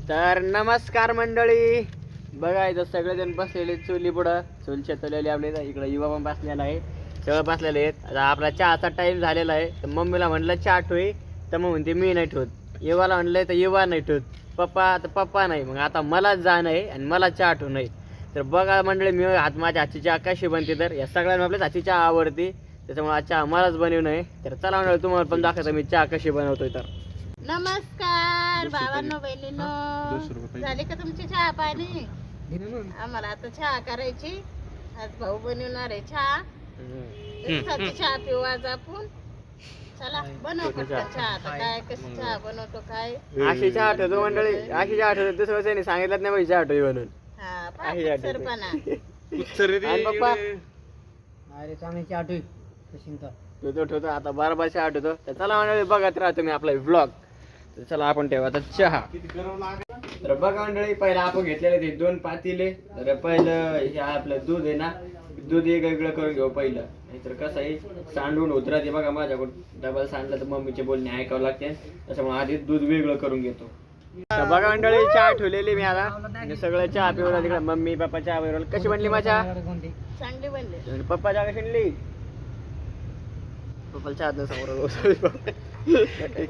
तर नमस्कार मंडळी, बघा इथं सगळेजण बसलेले चुली पुढं, चूल शेतवलेली आपल्या इकडं युवा पण बसलेला आहे, सगळं बसलेले आहेत. आता आपला चहाचा टाईम झालेला आहे. तर मम्मीला म्हणलं चहा ठेवी, तर मग म्हणते मी नाही ठेवत. युवाला म्हणलं तर युवा नाही ठेवत, पप्पा तर पप्पा नाही. मग आता मलाच जाणं आहे आणि मला चहा ठेवणं आहे. तर बघा मंडळी, मी माझ्या हातची चहा कशी बनते, तर या सगळ्यांना आपल्याच हातची चहा आवडते, त्याच्यामुळे आज चहा मलाच बनवणं आहे. तर चला मंडळी, तुम्हाला पण दाखवतो मी चहा कशी बनवतोय. तर नमस्कार भावांनो बहिणींनो, झाले का तुमची चहा पाणी? आम्हाला आता चहा करायची. आज भाऊ बनवणार आहे चहा. दिवसाची चहा पिऊ आज आपण. चला बनव पटकन चहा. आता काय कशी चहा बनवतो काय? अशी चहा ठेवतो मंडळी, अशी चहा ठेवतो. दुसरं काही सांगितलं नाही पाहिजे चहा ठेवी म्हणून. हा अशी चहा सरपणा. आणि पप्पा अरे चांगली चहा ठेवी कशी तर ठेवतो आता बार चहा ठेवतो. तर चला मंडळी, बघत राहा तुम्ही आपला व्लॉग. तर चला आपण ठेवा आता चहा. तर बघा मंडळी, पहिला आपण घेतलेले ते 2 पातेले. तर पहिलं हे आपलं दूध आहे ना, दूध एक वेगळं करून घेऊ पहिलं. नाहीतर कसं आहे, सांडून उतरा ते बघा, माझ्याकडून डबल सांडलं तर मम्मीचे बोलणे ऐकावं लागते, त्याच्यामुळे आधी दूध वेगळं करून घेतो. तर बघा मंडळी, चहा ठेवलेली मी आता. सगळं चहा पिवला तिकडे, मम्मी पप्पा चहा पिवलं. कशी बनली माझ्या चांगली बनली. पप्पा चहा कशी बनली? पप्पाला चहा समोर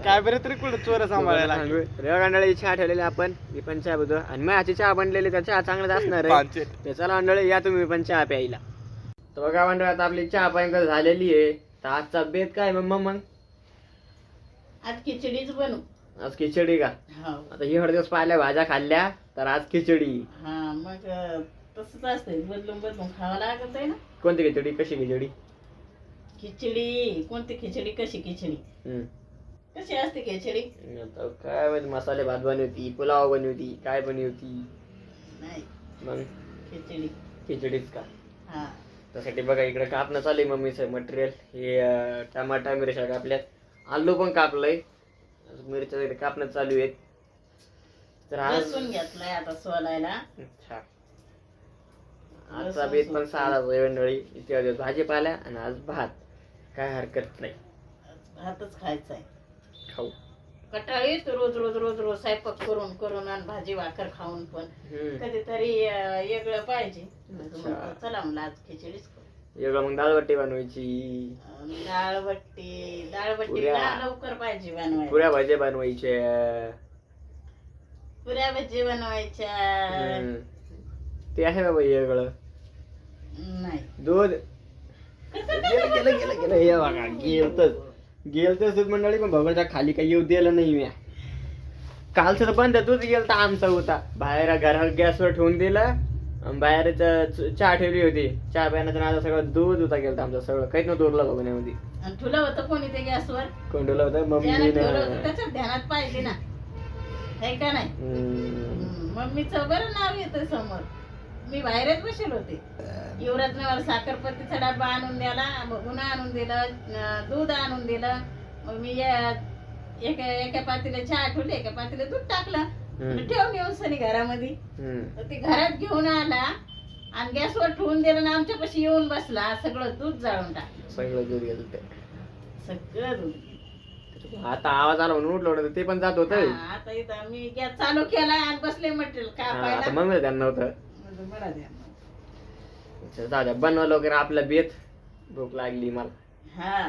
काय बरं तरी कुठं चोर सांभाळायला मंडळी, चहा ठेवलेली आपण. मी पण चहा पितो आणि माझी चहा बनलेली, तर चहा चांगलाच असणार आहे. ते चला मंडळी, या तुम्ही पण चहा प्यायला. तर बघा मंडळी, आता आपली चहा पाणी झालेली आहे. तर आजचा बेत काय मग? आज खिचडीच बनवू. आज खिचडी का? आता एवढे दिवस पाहिल्या भाज्या खाल्ल्या, तर आज खिचडी. हा मग तसंच असतंय, बदलून बदलून खावं लागत आहे ना. कोणती खिचडी? कशी खिचडी? खिचडी कोणती खिचडी? कशी खिचडी? कशी असते खिचडी? आता काय माहिती, मसाले भात बनवती, पुलाव बनवती, काय बनवती? नाही मग खिचडी. खिचडीच का? हा त्यासाठी बघा इकडे कापणं चालू आहे मम्मीचं मटेरियल. हे टमाटा मिरच्या कापल्यात, आलू पण कापलंय, मिरच्या इकडे कापणं चालू आहेत. तर आज लसूण घेतलाय आता सोलायला. अच्छा, आजचा बेत पण साधा मंडळी. इथे भाजीपाला आणि आज भात, काय हरकत नाही. भातच खायचा आहे. खाऊ कटाळीत रोज रोज रोज रोज स्वयंपाक करून करून आणि भाजी भाकर खाऊन पण कधीतरी वेगळं पाहिजे. चला म्हणलं आज खिचडीच करू. वेगळं मग दालबट्टी बनवायची, डाळबट्टी लवकर पाहिजे बनवायला. पुऱ्या भाज्या बनवायच्या, पुऱ्या भजी बनवायच्या. ते आहे बाबा वेगळं. नाही दूध गेलं हे बघा, गेलतच दूध मंडळी. पण भगवानच्या खाली काही येऊ दिलं नाही मी. कालचं तर बंद दूध गेलं तर आमचा होता. बाहेर घरात गॅसवर ठेवून दिलं, बाहेर चहा ठेवली होती. चहा प्यायचं ना, सगळं दूध होता गेलं आमचं, सगळं काहीच नव्हतं उरलं बघण्यामध्ये. आणि ठुलं होतं कोणी ते गॅसवर? कोण ठेवलं होतं? मम्मी. त्याच्यात ध्यानात पाहिजे ना, आहे का नाही? मम्मीचं बरं नाव येतं समोर. मी बाहेरच बसेल होते. युवराजने मला साखरपत्तीचा डब्बा आणून दिला, उन्हा आणून दिलं, दूध आणून दिलं. मग मी एका पातीला चहा ठेवली, एका पातीला दूध टाकलं, ठेवून येऊन सनी घरामध्ये. तर ते घरात घेऊन आला आणि गॅसवर ठेवून दिलं ना, आमच्यापाशी येऊन बसला. सगळं दूध जाळून टाकलं, सगळं दूध गेलं ते, सगळं दूध. आता आवाज आला म्हणून उठलं होतं, ते पण जात होत. आता इथं मी गॅस चालू केला आणि बसले मटेरियल कापायला. मग त्यांना नव्हतं. बरं द्या. दादा बनवलं वगैरे आपला बेत. भूक लागली मला. हा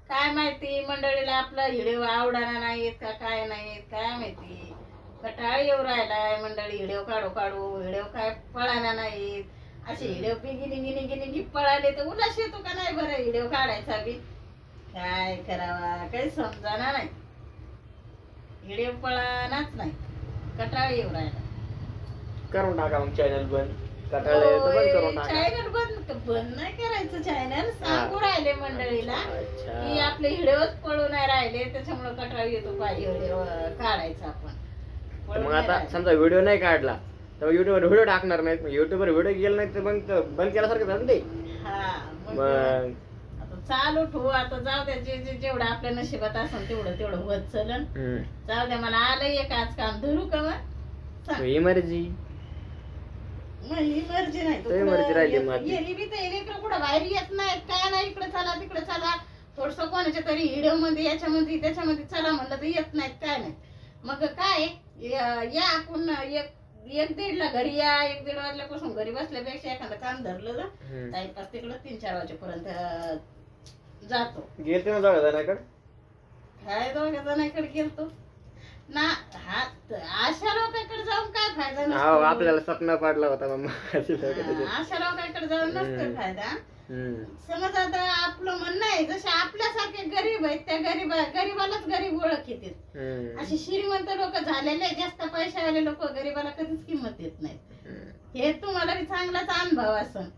काय माहिती मंडळीला आपला व्हिडिओ आवडणार नाहीत का काय नाहीत काय माहिती. कटाळ येऊ राहिलाय मंडळी, व्हिडिओ काढू व्हिडिओ काय पळाना नाहीत. असे व्हिडिओ गिनी पळाले तर उल्हास येतो का नाही बरं व्हिडिओ काढायचा बी. काय करावा काही समजाना नाही. व्हिडिओ पळानाच नाही, कटाळ येऊ राहिला. करून टाका मग चॅनल बंद. कटाळा येतो बंद करून टाका. चॅनल बंद नाही करायचं. चॅनल सांगू राहिले मंडळीला अच्छा. की आपले व्हिडिओच पळू नाही राहिले, त्याच्यामुळे कटाळ येतो पाहिजे व्हिडिओ काढायचा आपण. मग आता समजा व्हिडिओ नाही काढला तर युट्यूबवर व्हिडिओ टाकणार नाहीत. मग युट्यूबवर व्हिडिओ गेला नाही तर मग बंद केल्यासारखं झालं ते. हा मग आता चालू ठेवू. आता जाऊ द्या, जेवढं आपल्या नशिबात असेल तेवढं होत चलन. जाऊ द्या, मला आलं एक आज काम. धरू का मग? इमर्जी इमर्जी नाही इमर्जी राहिली माझी. कुठं बाहेर येत नाही काय नाही. इकडे चला तिकडे चला, थोडस कोणाच्या तरी व्हिडिओ मध्ये याच्यामध्ये त्याच्यामध्ये चला म्हणलं तर येत नाहीत काय नाही. मग काय या आपण एक दीडला घरी या, 1-1:30 वाजल्यापासून घरी बसल्यापेक्षा एखादं काम धरलं ना टाइमपास तिकडं 3-4 वाजेपर्यंत जातो. गेलते ना दोघा जणांकडे. काय दोघ्या जणांकडे गेलतो ना. हा अशा लोकांकडे जाऊन काय फायदा हो नसतो. आपल्याला स्वप्न पडला होता मम्मा. अशा लोकांकडे जाऊन नसतो फायदा. समज आता आपलं म्हणणं आहे जसे आपल्यासारखे गरीब आहेत त्या गरीबालाच गरीब ओळख येते. असे श्रीमंत लोक झालेले जास्त पैशावाले लोक गरीबाला कधीच किंमत देत नाहीत. हे तुम्हाला बी चांगलाच अनुभव असं.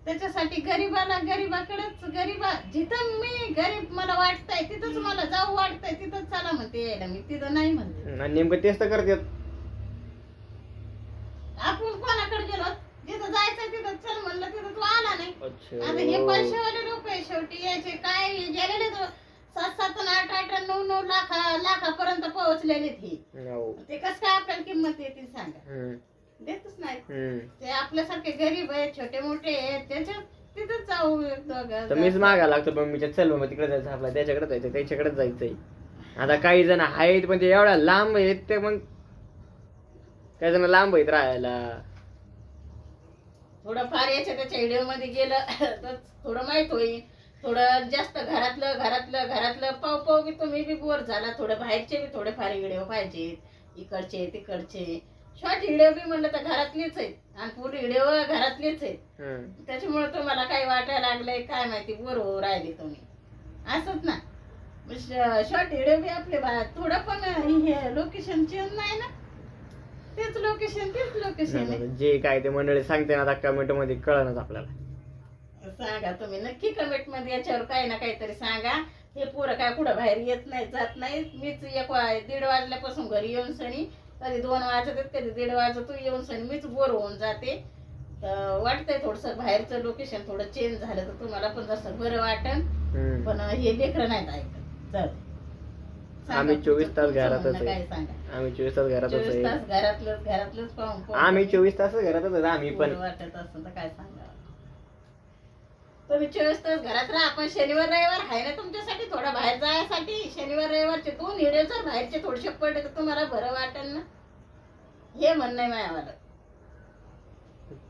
त्याच्यासाठी गरीबाकडेच जिथं मी गरीब मला वाटतंय तिथंच मला जाऊ वाटतंय तिथंच चला म्हणते यायला मी तिथं नाही म्हणते. नेमकं तेच तर करतात. आपण कोणाकडे गेलो जिथं जायचं तिथं चल म्हणलं तिथं तू आला नाही. आता हे पैशावाले लोक आहे शेवटी यायचे काय गेलेले 7-7 आणि 8-8 9-9 लाखापर्यंत पोहोचलेले ते कसं काय आपल्याला किंमत येतील सांगा. देतच नाही. ते आपल्यासारखे गरीब आहेत छोटे मोठे आहेत त्याच्यात तिथंच जाऊ. मीच मागा लागतो मम्मीच्या चल मग तिकडे जायचं आपला त्याच्याकडे जायचं त्याच्याकडेच जायचंय. आता काही जण आहेत पण ते एवढ्या लांब आहेत ते मग काही जण लांब आहेत राहायला. थोडंफार याच्या त्याच्या व्हिडिओ मध्ये गेलं तर थोडं माहित होईल. थोडं जास्त घरातलं पाव बी तुम्ही बी बोर झाला. थोडं बाहेरचे बी थोडेफार व्हिडिओ पाहिजेत इकडचे तिकडचे. शॉर्ट व्हिडिओ बी म्हणलं तर घरातलीच आहेत आणि फुल व्हिडिओ घरातलीच आहेत. त्याच्यामुळे तुम्हाला काही वाटायला लागलंय काय माहिती बोर हो राहिले तुम्ही असंच ना. शॉर्ट व्हिडिओ बी आपले थोडं पण हे लोकेशन चेंज नाही ना. तेच लोकेशन जे काय ते मंडळी सांगते ना आता कमेंट मध्ये कळणच आपल्याला. सांगा तुम्ही नक्की कमेंट मध्ये याच्यावर काही ना काहीतरी सांगा. हे पोरं काय पुढं बाहेर येत नाही जात नाही. मीच 1-1:30 वाजल्यापासून घरी येऊन सनी कधी 2 वाजतात कधी 1:30 वाजतो येऊन सनी मीच बोर होऊन जाते. वाटतंय थोडस बाहेरचं लोकेशन थोडं चेंज झालं तर तुम्हाला पण जसं बरं वाटन. पण हे लेकरं नाहीत ऐकत. चल आम्ही 24 तास घरातच काय आहे. सांगा आम्ही 24 तास घरातच 24 तास आहे. घरातलंच पाहून आम्ही 24 तास घरातच आहे आम्ही पण. वाटत असं तर काय सांगा. तुम्ही 24 तास घरात राहा. आपण शनिवार रविवार आहे ना तुमच्यासाठी थोडा बाहेर जायसाठी. शनिवार रविवारचे 2 व्हिडिओ जर बाहेरचे थोडेसे पडले तर तुम्हाला बरं वाटेल ना. हे म्हणणं आहे माझ्यावाला.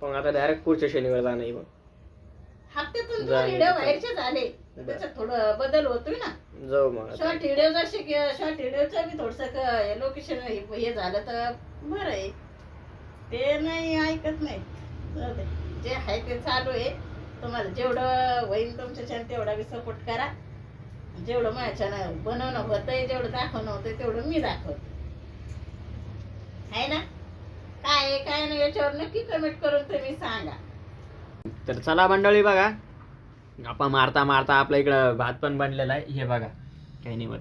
पण आता डायरेक्ट पुढच्या शनिवार जाणं आहे. हप्त्यातून 2 व्हिडिओ बाहेरचे झाले त्याच्यात थोडं बदल होतोय ना. जाऊ मग. शॉर्ट व्हिडिओ जर शॉर्ट व्हिडिओचं बी थोडस लोकेशन हे झालं तर बरं आहे. ते नाही ऐकत नाही. जाऊ दे. जे आहे ते चालू आहे. तुम्हाला जेवढं होईल तुमच्या तेवढा बी सपोर्ट करा. जेवढं माझ्या बनवणं होतंय जेवढं दाखवणं होतंय तेवढं मी दाखवते आहे ना. काय आहे काय नाही याच्यावर नक्की कमेंट करून तुम्ही सांगा. तर चला मंडळी बघा गप्पा मारता मारता आपल्या इकडं भात पण बनलेला आहे. हे बघा काही नाही होत.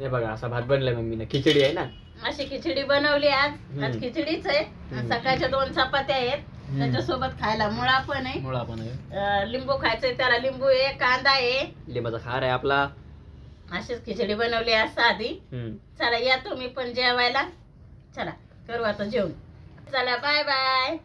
हे बघा असा भात बनलाय मम्मीने. खिचडी आहे ना. अशी खिचडी बनवली आज खिचडीच आहे. सकाळच्या 2 चपात्या आहेत. त्याच्यासोबत खायला मुळा पण आहे. लिंबू खायचंय त्याला लिंबू आहे कांदा आहे लिंबाचा खार आहे आपला. अशीच खिचडी बनवली आज साधी. चला या तुम्ही पण जेवायला. चला करू आता जेवण. चला बाय बाय.